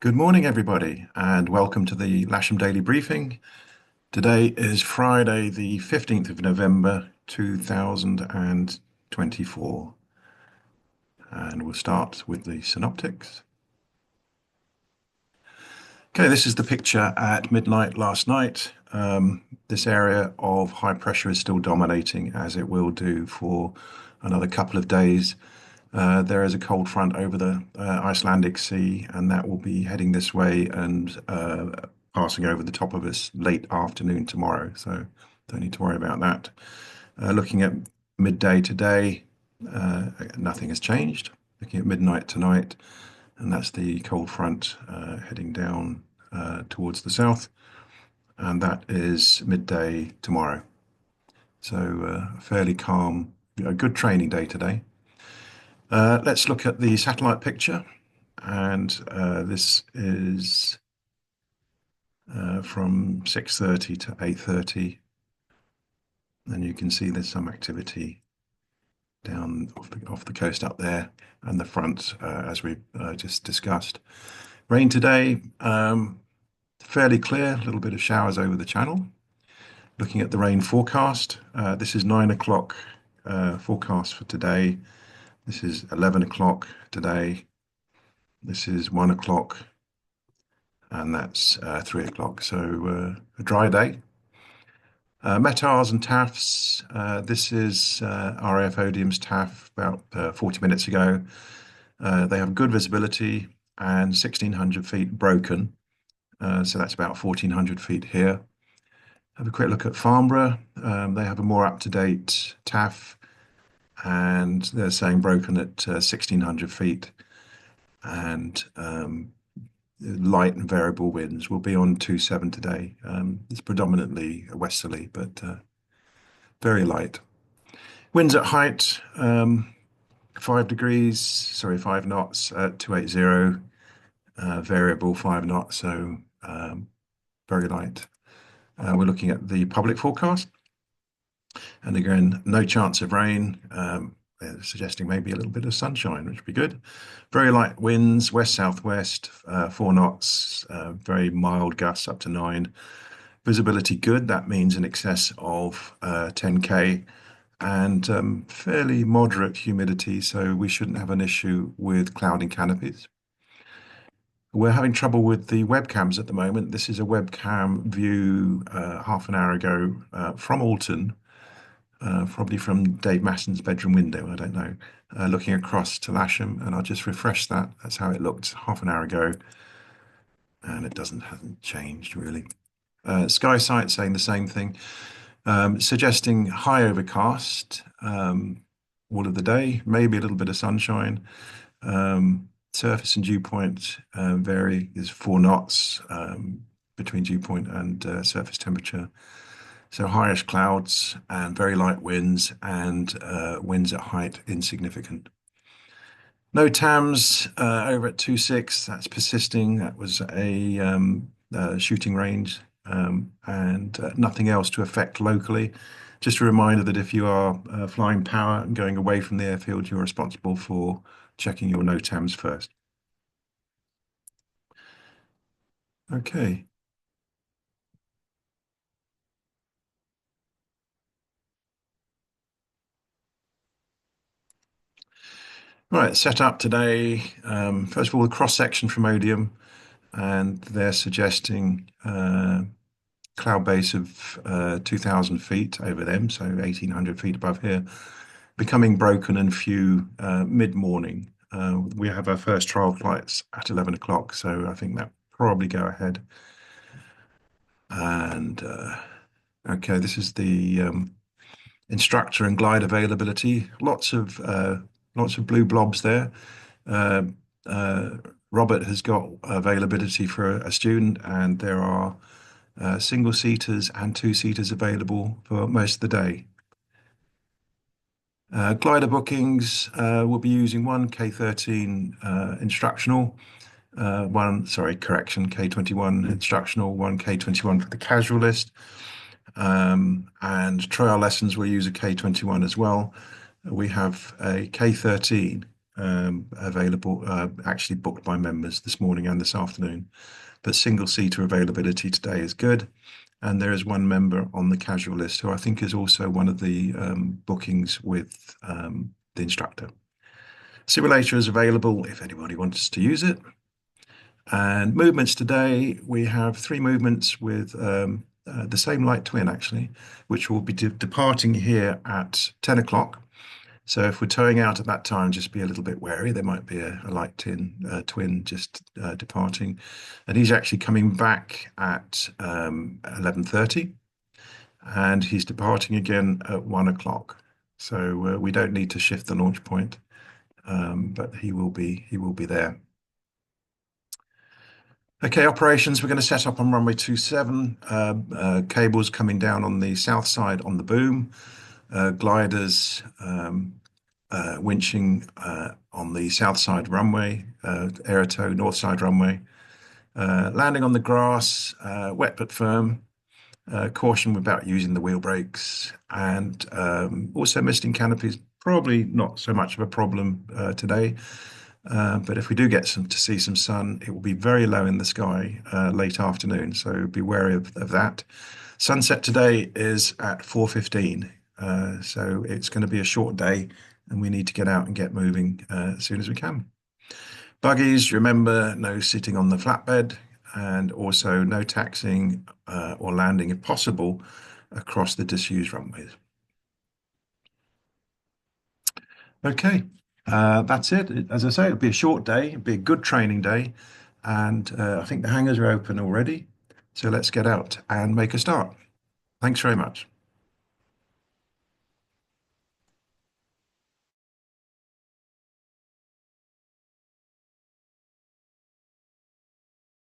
Good morning, everybody, and welcome to the Lasham Daily Briefing. Today is Friday, the 15th of November, 2024, and we'll start with the synoptics. Okay, this is the picture at midnight last night. This area of high pressure is still dominating, as it will do for another couple of days. There is a cold front over the Icelandic Sea, and that will be heading this way and passing over the top of us late afternoon tomorrow. So don't need to worry about that. Looking at midday today, nothing has changed. Looking at midnight tonight, and that's the cold front heading down towards the south, and that is midday tomorrow. So fairly calm, a good training day today. Let's look at the satellite picture, and this is from 6:30 to 8:30, and you can see there's some activity down off the coast up there, and the front, as we just discussed. Rain today, fairly clear, a little bit of showers over the channel. Looking at the rain forecast, this is 9 o'clock forecast for today. This is 11 o'clock today. This is 1 o'clock, and that's 3 o'clock. So a dry day. Metars and TAFs. This is RAF Odium's TAF about 40 minutes ago. They have good visibility and 1,600 feet broken. So that's about 1,400 feet here. Have a quick look at Farnborough. They have a more up-to-date TAF, and they're saying broken at 1,600 feet. And light and variable winds will be on 2.7 today. It's predominantly westerly, but very light. Winds at height, 5 knots at 280, variable 5 knots, so very light. We're looking at the public forecast, and again, no chance of rain. Suggesting maybe a little bit of sunshine, which would be good. Very light winds, west-southwest, 4 knots, very mild gusts up to 9. Visibility good, that means in excess of 10K, and fairly moderate humidity, so we shouldn't have an issue with clouding canopies. We're having trouble with the webcams at the moment. This is a webcam view half an hour ago from Alton. Probably from Dave Masson's bedroom window, I don't know, looking across to Lasham, and I'll just refresh that. That's how it looked half an hour ago, and it hasn't changed really. SkySight saying the same thing, suggesting high overcast all of the day, maybe a little bit of sunshine. Surface and dew point vary, is 4 knots between dew point and surface temperature. So highish clouds and very light winds, and winds at height insignificant. No TAMS over at 2.6, that's persisting. That was a shooting range, and nothing else to affect locally. Just a reminder that if you are flying power and going away from the airfield, you're responsible for checking your no TAMS first. Okay. Right, set up today. First of all, the cross section from Odium, and they're suggesting cloud base of 2,000 feet over them, so 1,800 feet above here, becoming broken and few mid-morning. We have our first trial flights at 11 o'clock, so I think that probably go ahead. And okay, this is the instructor and glide availability. Lots of blue blobs there. Robert has got availability for a student, and there are single seaters and 2-seaters available for most of the day. Glider bookings, we'll be using one K13 instructional, K21 instructional, one K21 for the casual list. And trial lessons, we'll use a K21 as well. We have a K13 available, actually booked by members this morning and this afternoon. But single seater availability today is good. And there is one member on the casual list who I think is also one of the bookings with the instructor. Simulator is available if anybody wants to use it. And movements today, we have three movements with the same light twin actually, which will be departing here at 10 o'clock. So if we're towing out at that time, just be a little bit wary. There might be a light twin just departing. And he's actually coming back at 11:30, and he's departing again at 1 o'clock. So we don't need to shift the launch point, but he will be there. Okay, operations, we're going to set up on runway 27. Cables coming down on the south side on the boom. Gliders winching on the south side runway, aerotow north side runway. Landing on the grass, wet but firm. Caution about using the wheel brakes, and also misting canopies, probably not so much of a problem today. But if we do get to see some sun, it will be very low in the sky late afternoon, so be wary of that. Sunset today is at 4:15, so it's going to be a short day, and we need to get out and get moving as soon as we can. Buggies, remember, no sitting on the flatbed, and also no taxiing or landing, if possible, across the disused runways. Okay, that's it. As I say, it'll be a short day, it'll be a good training day, and I think the hangars are open already. So let's get out and make a start. Thanks very much.